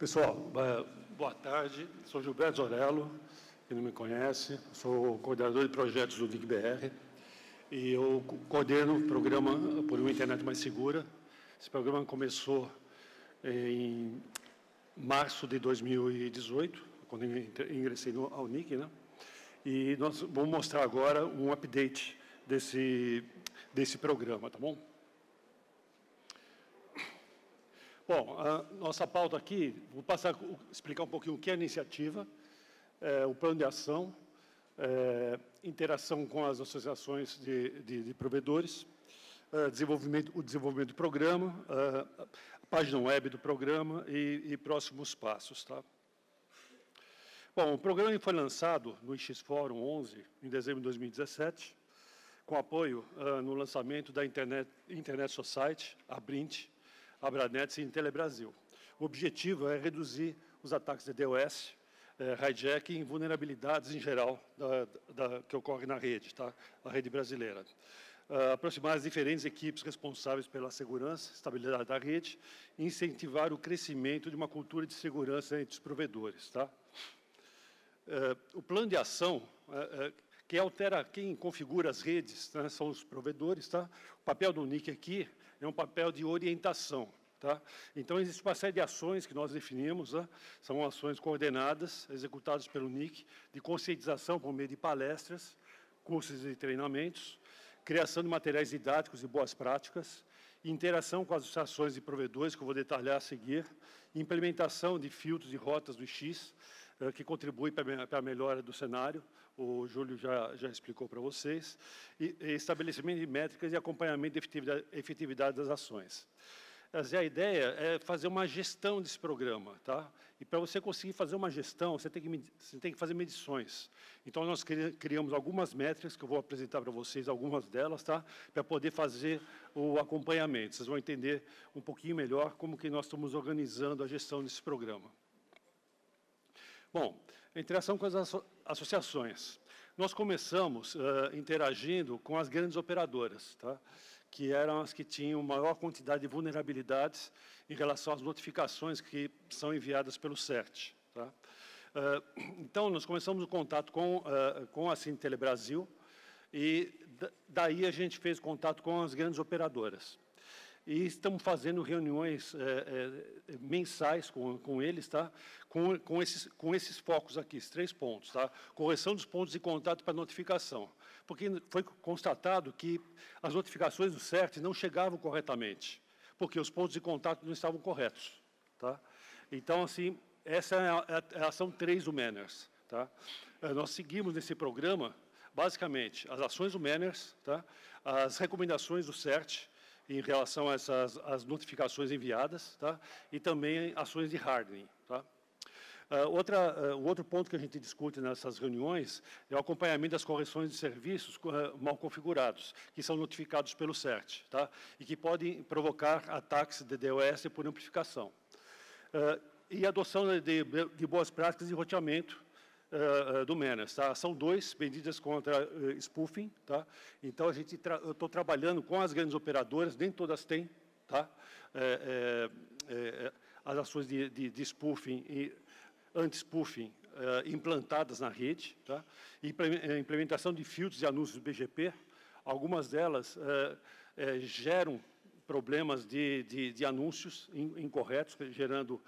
Pessoal, boa tarde. Sou Gilberto Zorello, quem não me conhece, sou coordenador de projetos do NIC-BR e eu coordeno o programa Por uma Internet Mais Segura. Esse programa começou em março de 2018, quando eu ingressei ao NIC, né? E nós vamos mostrar agora um update desse programa, tá bom? Bom, a nossa pauta aqui, vou explicar um pouquinho o que é a iniciativa, o plano de ação, interação com as associações de provedores, o desenvolvimento do programa, a página web do programa e próximos passos. Tá? Bom, o programa foi lançado no IX Fórum 11, em dezembro de 2017, com apoio no lançamento da Internet Society, a BRINT, Abranet e Intelebrasil. O objetivo é reduzir os ataques de DOS, hijacking e vulnerabilidades em geral que ocorrem na rede, tá? A rede brasileira. Aproximar as diferentes equipes responsáveis pela segurança e estabilidade da rede e incentivar o crescimento de uma cultura de segurança entre os provedores. Tá? O plano de ação, quem configura as redes, né, são os provedores. Tá? O papel do NIC aqui é um papel de orientação. Tá? Então, existe uma série de ações que nós definimos, né? São ações coordenadas, executadas pelo NIC, de conscientização por meio de palestras, cursos e treinamentos, criação de materiais didáticos e boas práticas, interação com as associações de provedores, que eu vou detalhar a seguir, implementação de filtros e rotas do IX, que contribui para a melhora do cenário, o Júlio já explicou para vocês, e estabelecimento de métricas e acompanhamento de efetividade das ações. A ideia é fazer uma gestão desse programa, tá? E para você conseguir fazer uma gestão, você tem que fazer medições. Então, nós criamos algumas métricas, que eu vou apresentar para vocês, algumas delas, tá? Para poder fazer o acompanhamento. Vocês vão entender um pouquinho melhor como que nós estamos organizando a gestão desse programa. Bom, a interação com as associações. Nós começamos interagindo com as grandes operadoras, tá? Que eram as que tinham maior quantidade de vulnerabilidades em relação às notificações que são enviadas pelo CERT. Tá? Então, nós começamos o contato com a Intelebrasil e daí a gente fez contato com as grandes operadoras. E estamos fazendo reuniões mensais com eles, tá? com esses focos aqui, esses 3 pontos. Tá? Correção dos pontos de contato para notificação. Porque foi constatado que as notificações do CERT não chegavam corretamente, porque os pontos de contato não estavam corretos. Tá? Então, assim, essa é a ação 3 do Manners. Tá? Nós seguimos nesse programa, basicamente, as ações do Manners, tá? As recomendações do CERT, em relação a as notificações enviadas, tá? E também ações de hardening. Tá? O outro ponto que a gente discute nessas reuniões é o acompanhamento das correções de serviços mal configurados, que são notificados pelo CERT, tá? E que podem provocar ataques de DOS por amplificação. E adoção de boas práticas de roteamento do Manners. Tá? São 2 medidas contra spoofing. Tá? Então, eu estou trabalhando com as grandes operadoras, nem todas têm, tá? As ações de spoofing e anti-spoofing implantadas na rede, tá? E implementação de filtros de anúncios do BGP. Algumas delas geram problemas de anúncios incorretos, gerando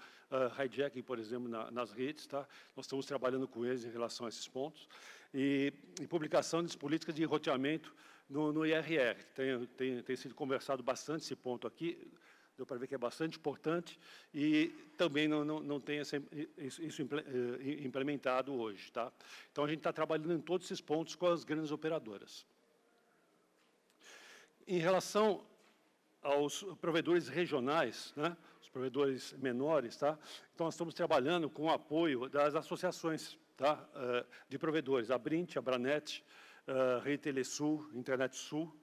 hijacking, por exemplo, nas redes. Tá? Nós estamos trabalhando com eles em relação a esses pontos. E publicação de políticas de roteamento no IRR. Tem sido conversado bastante esse ponto aqui, deu para ver que é bastante importante, e também não tem isso implementado hoje. Tá? Então, a gente está trabalhando em todos esses pontos com as grandes operadoras. Em relação aos provedores regionais, né, os provedores menores, tá? Então, nós estamos trabalhando com o apoio das associações, tá, de provedores, a BRINT, a Abranet, Rede Telesul, Internet Sul,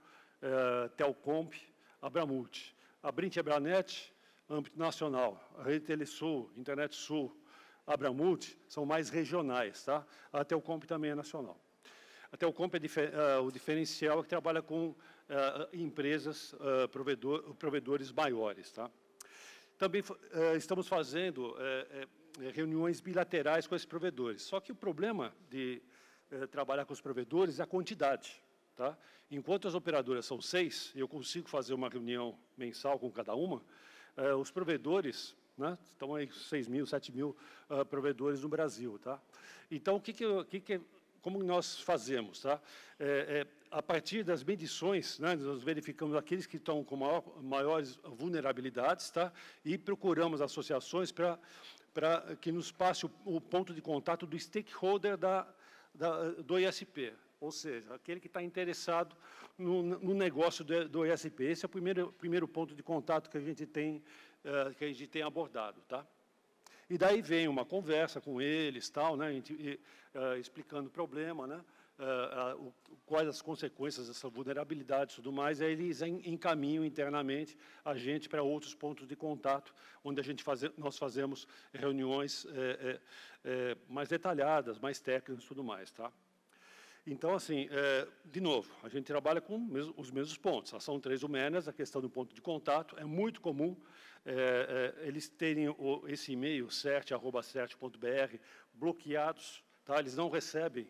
Telcomp, Abramult. A BRINT e a Abranet, âmbito nacional. A Rede Telesul, Internet Sul, Abramult, são mais regionais. Tá? A Telcomp também é nacional. A Telcomp o diferencial é que trabalha com empresas, provedores maiores. Tá? Também estamos fazendo reuniões bilaterais com esses provedores. Só que o problema de trabalhar com os provedores é a quantidade. Tá? Enquanto as operadoras são 6, eu consigo fazer uma reunião mensal com cada uma, os provedores, né, estão aí 6 mil, 7 mil provedores no Brasil. Tá? Então, como nós fazemos? Tá? A partir das medições, né, nós verificamos aqueles que estão com maiores vulnerabilidades, tá? E procuramos associações para que nos passe o ponto de contato do stakeholder do ISP, ou seja, aquele que está interessado no negócio do ISP. Esse é o primeiro ponto de contato que a gente tem abordado. Tá? E daí vem uma conversa com eles, tal, né, explicando o problema, né, quais as consequências dessa vulnerabilidade e tudo mais, aí eles encaminham internamente a gente para outros pontos de contato, onde nós fazemos reuniões mais detalhadas, mais técnicas e tudo mais. Tá? Então, assim, de novo, a gente trabalha com os mesmos pontos. A ação 3 do Manners, a questão do ponto de contato, é muito comum eles terem esse e-mail, cert@cert.br, bloqueados, tá? Eles não recebem,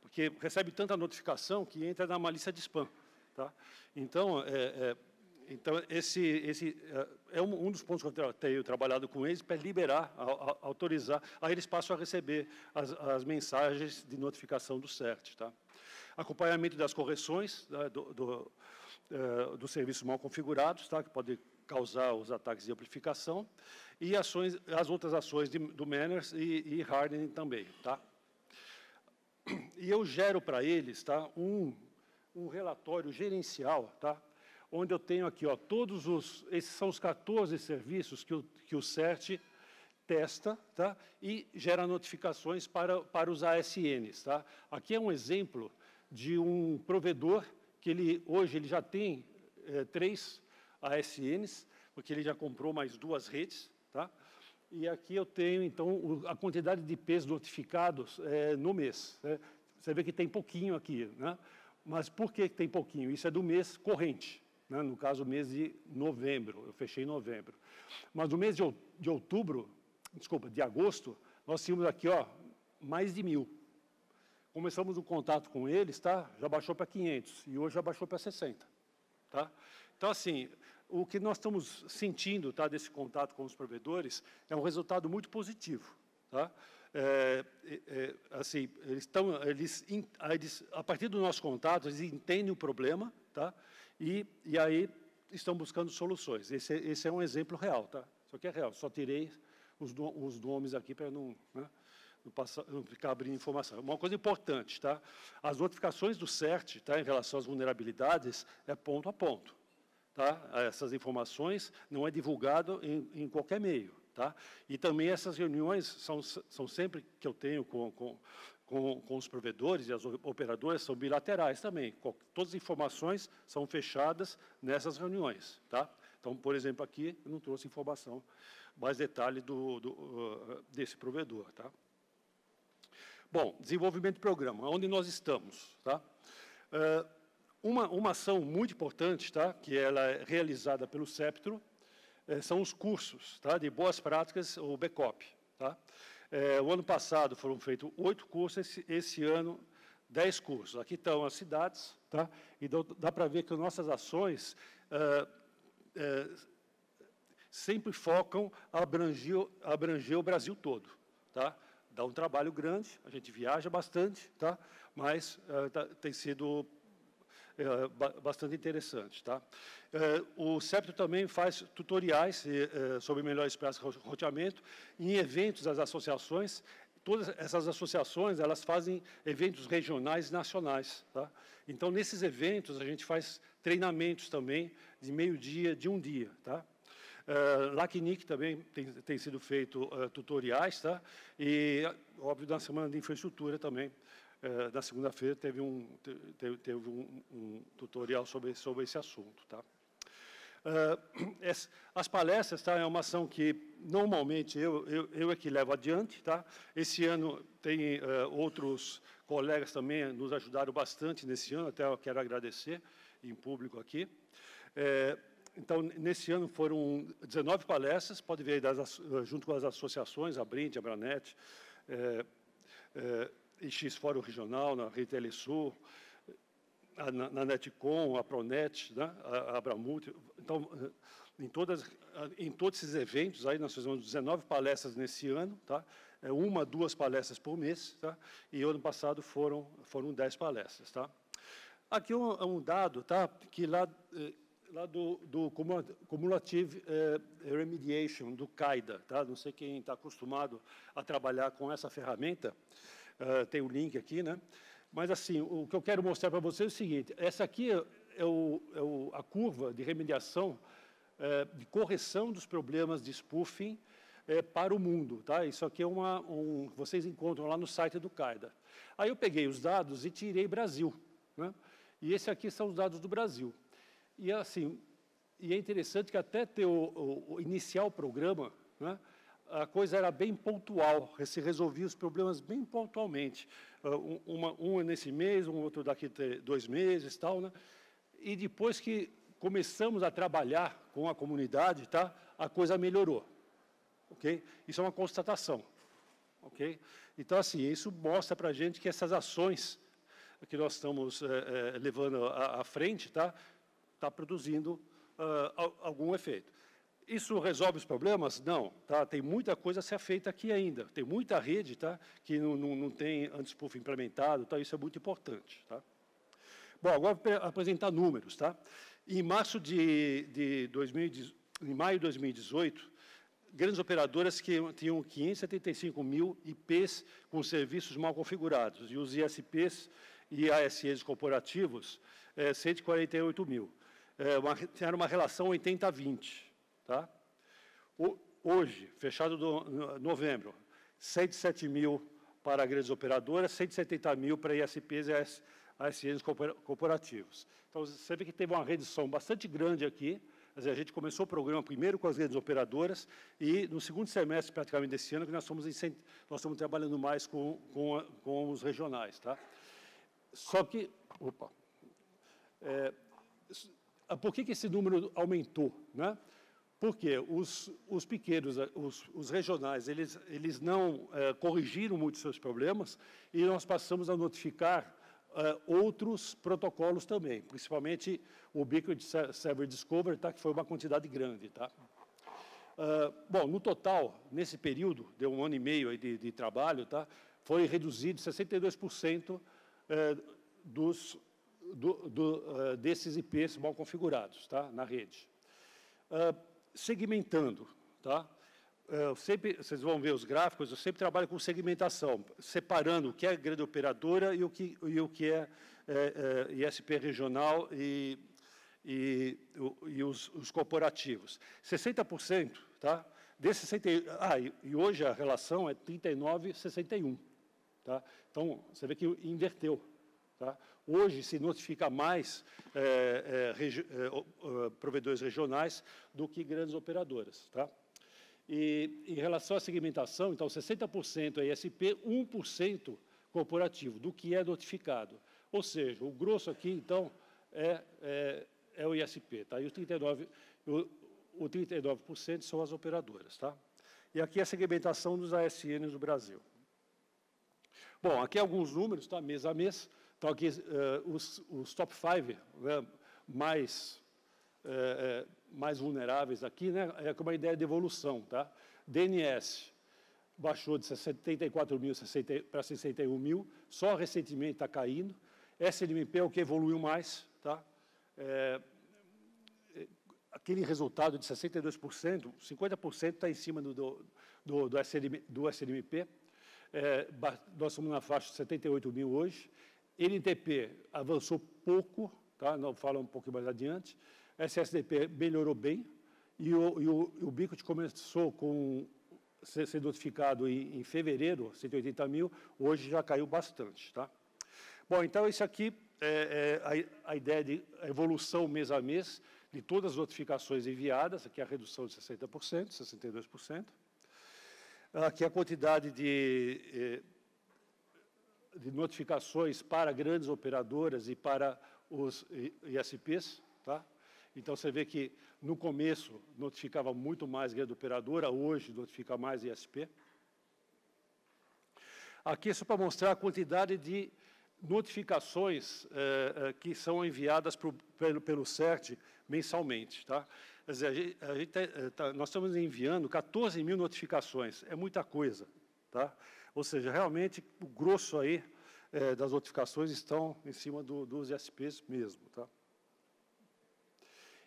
porque recebe tanta notificação que entra na malícia de spam. Tá? Então, esse é um dos pontos que eu tenho trabalhado com eles, para liberar, autorizar, aí eles passam a receber as mensagens de notificação do CERT. Tá? Acompanhamento das correções, né, dos serviços mal configurados, tá, que podem causar os ataques de amplificação, e as outras ações do Manners e hardening também. Tá? E eu gero para eles, tá, um relatório gerencial, tá, onde eu tenho aqui, ó, esses são os 14 serviços que o CERT testa, tá, e gera notificações para os ASNs. Tá? Aqui é um exemplo de um provedor que hoje ele já tem 3 ASNs, porque ele já comprou mais 2 redes. Tá? E aqui eu tenho, então, a quantidade de IPs notificados no mês. Né? Você vê que tem pouquinho aqui. Né? Mas por que tem pouquinho? Isso é do mês corrente. Né? No caso, o mês de novembro. Eu fechei em novembro. Mas no mês de outubro, desculpa, de agosto, nós tínhamos aqui, ó, mais de 1.000. Começamos o contato com eles, tá? Já baixou para 500 e hoje já baixou para 60. Tá? Então, assim, o que nós estamos sentindo, tá, desse contato com os provedores é um resultado muito positivo. Tá? Assim, a partir do nosso contato, eles entendem o problema, tá? E aí estão buscando soluções. Esse é um exemplo real. Tá? Isso aqui é real, só tirei os nomes aqui para não ficar abrindo informação. Uma coisa importante, tá? As notificações do CERT, tá, em relação às vulnerabilidades, é ponto a ponto. Tá? Essas informações não é divulgado em qualquer meio. Tá? E também essas reuniões são sempre que eu tenho com os provedores e as operadoras, são bilaterais também. Todas as informações são fechadas nessas reuniões. Tá? Então, por exemplo, aqui eu não trouxe informação, mais detalhe desse provedor. Tá? Bom, desenvolvimento de programa, onde nós estamos. Tá? Uma ação muito importante, tá, que ela é realizada pelo Ceptro, são os cursos, tá, de boas práticas, o BECOP. Tá? O ano passado foram feitos 8 cursos, esse ano 10 cursos. Aqui estão as cidades, tá? E dá para ver que as nossas ações sempre focam a abranger o Brasil todo. Tá? Dá um trabalho grande, a gente viaja bastante, tá? Mas tem sido bastante interessante. Tá? O Ceptro também faz tutoriais sobre melhores práticas de roteamento em eventos das associações. Todas essas associações, elas fazem eventos regionais e nacionais. Tá? Então, nesses eventos, a gente faz treinamentos também de meio-dia, de um dia. Tá? LACNIC também tem sido feito tutoriais. Tá? E, óbvio, na semana de infraestrutura também, na segunda-feira teve um tutorial sobre esse assunto. Tá? As palestras, tá, é uma ação que normalmente eu é que levo adiante. Tá? Esse ano tem outros colegas também nos ajudaram bastante nesse ano, até eu quero agradecer em público aqui. Então, nesse ano foram 19 palestras, pode ver aí junto com as associações, a Brint, a Abranet, IX Fórum Regional, na Rede Telesul, na Netcom, a Pronet, né, a Abramult. Então, em todos esses eventos, aí nós fizemos 19 palestras nesse ano, tá? 1 a 2 palestras por mês, tá? E ano passado foram 10 palestras, tá? Aqui um dado, tá? Que lá do Cumulative Remediation, do CAIDA, tá? Não sei quem está acostumado a trabalhar com essa ferramenta, tem o link aqui, né? Mas, assim, o que eu quero mostrar para vocês é o seguinte, essa aqui é a curva de remediação, de correção dos problemas de spoofing para o mundo, tá? Isso aqui é vocês encontram lá no site do CAIDA. Aí eu peguei os dados e tirei Brasil, né? E esse aqui são os dados do Brasil. E, assim, é interessante que até iniciar o programa, né, a coisa era bem pontual, se resolvia os problemas bem pontualmente. Um nesse mês, um outro daqui 2 meses, tal, né? E depois que começamos a trabalhar com a comunidade, tá, a coisa melhorou. Ok? Isso é uma constatação. Ok? Então, assim, isso mostra para a gente que essas ações que nós estamos levando à frente, tá, produzindo algum efeito. Isso resolve os problemas? Não, tá? Tem muita coisa a ser feita aqui ainda. Tem muita rede, tá, que não tem anti-spoofing implementado, tá? Isso é muito importante, tá? Bom, agora vou apresentar números, tá? Em maio de 2018, grandes operadoras que tinham 575 mil IPs com serviços mal configurados, e os ISPs e ASEs corporativos, 148 mil. Era uma relação 80-20. Tá? Hoje, fechado novembro, 107 mil para grandes operadoras, 170 mil para ISPs e ASEs corporativos. Então, você vê que teve uma redução bastante grande aqui. Quer dizer, a gente começou o programa primeiro com as grandes operadoras e, no segundo semestre, praticamente desse ano, que nós estamos trabalhando mais com os regionais. Tá? Só que... Opa! Por que esse número aumentou? Né? Porque os pequenos, os regionais, eles não corrigiram muito seus problemas e nós passamos a notificar outros protocolos também, principalmente o Ubiquiti Server Discovery, tá, que foi uma quantidade grande. Tá? Bom, no total, nesse período, deu 1 ano e meio aí de trabalho, tá, foi reduzido 62% desses IPs mal configurados, tá, na rede. Segmentando, tá? Vocês vão ver os gráficos, eu sempre trabalho com segmentação, separando o que é grande operadora e o que é ISP regional e os corporativos. 60%, tá? E hoje a relação é 39-61, tá? Então, você vê que inverteu. Tá? Hoje se notifica mais provedores regionais do que grandes operadoras. Tá? E em relação à segmentação, então, 60% é ISP, 1% corporativo, do que é notificado. Ou seja, o grosso aqui, então, é o ISP. Tá? E o 39% são as operadoras. Tá? E aqui é a segmentação dos ASNs do Brasil. Bom, aqui alguns números, tá? Mês a mês. Então, aqui, os top 5, né, mais vulneráveis aqui, né, é com uma ideia de evolução. Tá? DNS baixou de 74 mil para 61 mil, só recentemente está caindo. SNMP é o que evoluiu mais. Tá? Aquele resultado de 62%, 50% está em cima do SNMP. Nós somos na faixa de 78 mil hoje. NTP avançou pouco, tá? Não falo um pouco mais adiante. SSDP melhorou bem e o Ubiquiti começou ser notificado em fevereiro, 180 mil, hoje já caiu bastante. Tá? Bom, então isso aqui é a ideia de evolução mês a mês de todas as notificações enviadas, aqui é a redução de 60%, 62%. Aqui a quantidade de notificações para grandes operadoras e para os ISPs. Tá? Então, você vê que, no começo, notificava muito mais grande operadora, hoje notifica mais ISP. Aqui é só para mostrar a quantidade de notificações que são enviadas pelo CERT mensalmente. Tá? Quer dizer, nós estamos enviando 14 mil notificações, é muita coisa. Tá? Ou seja, realmente, o grosso aí das notificações estão em cima dos ISPs mesmo. Tá?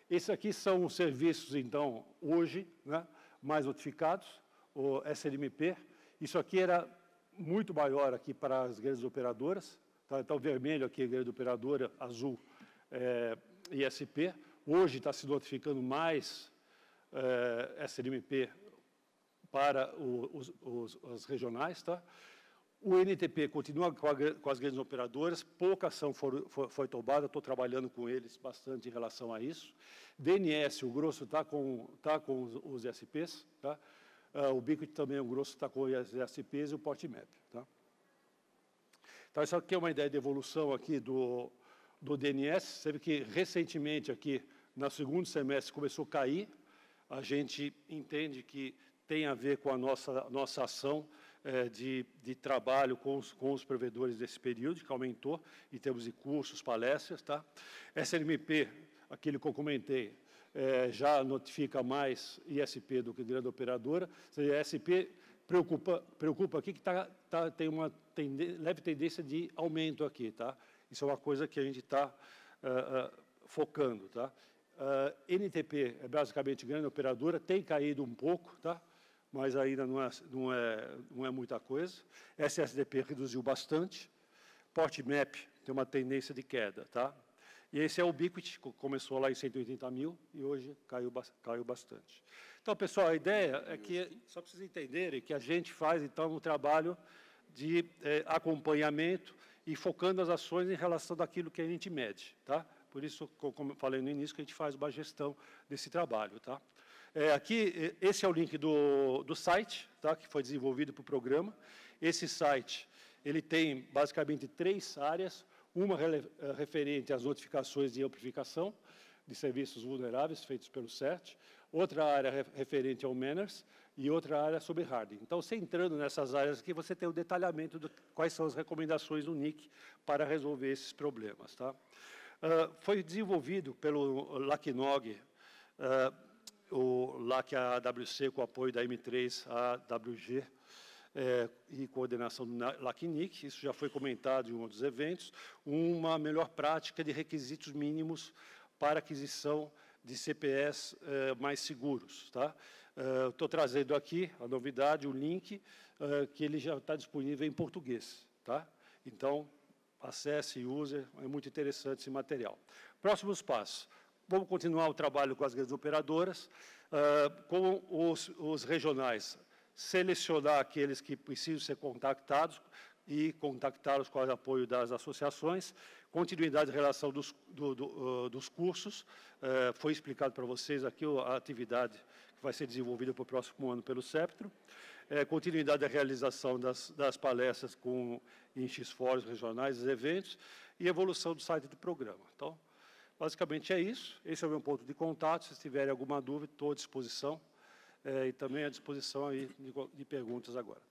Esses aqui são os serviços, então, hoje, né, mais notificados, o SLMP. Isso aqui era muito maior aqui para as grandes operadoras. Tá? Então, vermelho aqui é grande operadora, azul ISP. Hoje está se notificando mais SLMP para os regionais. Tá? O NTP continua com as grandes operadoras, pouca ação foi tomada, estou trabalhando com eles bastante em relação a isso. DNS, o grosso está com os ISPs, tá? O Ubiquiti também, o grosso está com os ISPs e o Portmap. Tá? Então, isso aqui é uma ideia de evolução aqui do DNS. Você vê que, recentemente, aqui, no segundo semestre, começou a cair. A gente entende que tem a ver com a nossa ação de trabalho com os provedores desse período, que aumentou, em termos de cursos, palestras. Tá? SLMP, aquele que eu comentei, já notifica mais ISP do que grande operadora. Ou seja, a ISP preocupa aqui que tem uma leve tendência de aumento aqui. Tá? Isso é uma coisa que a gente está focando. Tá? NTP é basicamente grande operadora, tem caído um pouco, tá? Mas ainda não é muita coisa. SSDP reduziu bastante. Portmap tem uma tendência de queda. Tá? E esse é o Ubiquiti, que começou lá em 180 mil e hoje caiu bastante. Então, pessoal, a ideia é que, só para vocês entenderem, que a gente faz, então, um trabalho de acompanhamento e focando as ações em relação daquilo que a gente mede. Tá? Por isso, como eu falei no início, que a gente faz uma gestão desse trabalho. Tá? Aqui, esse é o link do site, tá? Que foi desenvolvido para o programa. Esse site ele tem, basicamente, 3 áreas. Uma referente às notificações de amplificação de serviços vulneráveis feitos pelo CERT, outra área referente ao Manners e outra área sobre hardening. Então, você entrando nessas áreas aqui, você tem o detalhamento de quais são as recomendações do NIC para resolver esses problemas. Tá? Foi desenvolvido pelo LACNOG, o LAC AWC, com apoio da M3 AWG, e coordenação do LACNIC, isso já foi comentado em um dos eventos, uma melhor prática de requisitos mínimos para aquisição de CPEs mais seguros. Tá? Estou trazendo aqui a novidade, o link, que ele já está disponível em português. Tá? Então, acesse e use, é muito interessante esse material. Próximos passos. Vamos continuar o trabalho com as grandes operadoras, com os regionais, selecionar aqueles que precisam ser contactados e contactá-los com o apoio das associações, continuidade de relação dos cursos, foi explicado para vocês aqui a atividade que vai ser desenvolvida para o próximo ano pelo CEPTRO, continuidade da realização das palestras em X-fóruns regionais, eventos, e evolução do site do programa. Então, basicamente é isso, esse é o meu ponto de contato, se tiverem alguma dúvida, estou à disposição. E também à disposição aí de perguntas agora.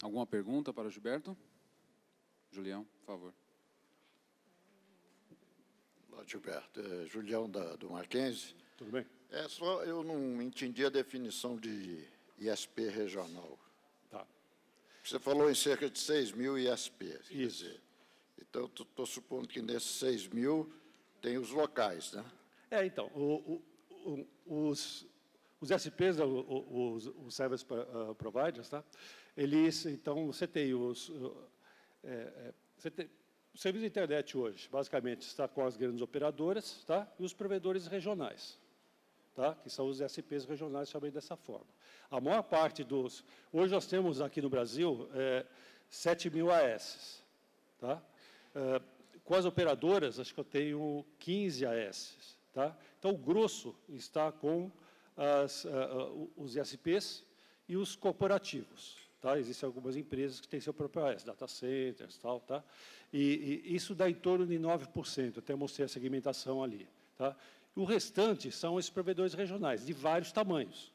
Alguma pergunta para o Gilberto? Julião, por favor. Olá, Gilberto. Julião do Mackenzie. Tudo bem? Só eu não entendi a definição de ISP regional. Tá. Você falou em cerca de 6 mil ISPs. Isso. Quer dizer, então, estou supondo que nesses 6 mil tem os locais, né? Então, os SPs, os Service Providers, tá? Eles, então, você tem o serviço de internet hoje, basicamente, está com as grandes operadoras, tá? E os provedores regionais, tá? Que são os SPs regionais, também dessa forma. A maior parte dos... Hoje nós temos aqui no Brasil 7 mil AS, tá? Com as operadoras, acho que eu tenho 15 AS, tá? Então, o grosso está com os ISPs e os corporativos. Tá? Existem algumas empresas que têm seu próprio AS, data centers, tal, tá? E isso dá em torno de 9%, até mostrei a segmentação ali. Tá? O restante são esses provedores regionais, de vários tamanhos,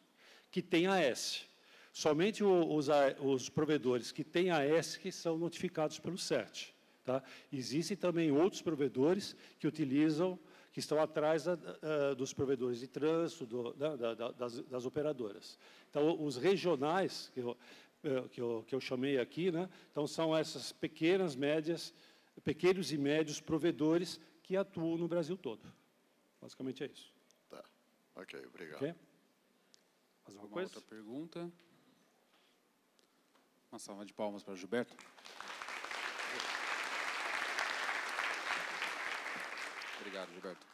que têm AS. Somente os provedores que têm AS que são notificados pelo CERT. Tá? Existem também outros provedores que utilizam, que estão atrás dos provedores de trânsito, das operadoras. Então, os regionais, que eu chamei aqui, né? Então, são essas pequenos e médios provedores que atuam no Brasil todo. Basicamente é isso. Tá. Ok, obrigado. Okay? Mais alguma coisa? Outra pergunta? Uma salva de palmas para o Gilberto. Obrigado, Gilberto.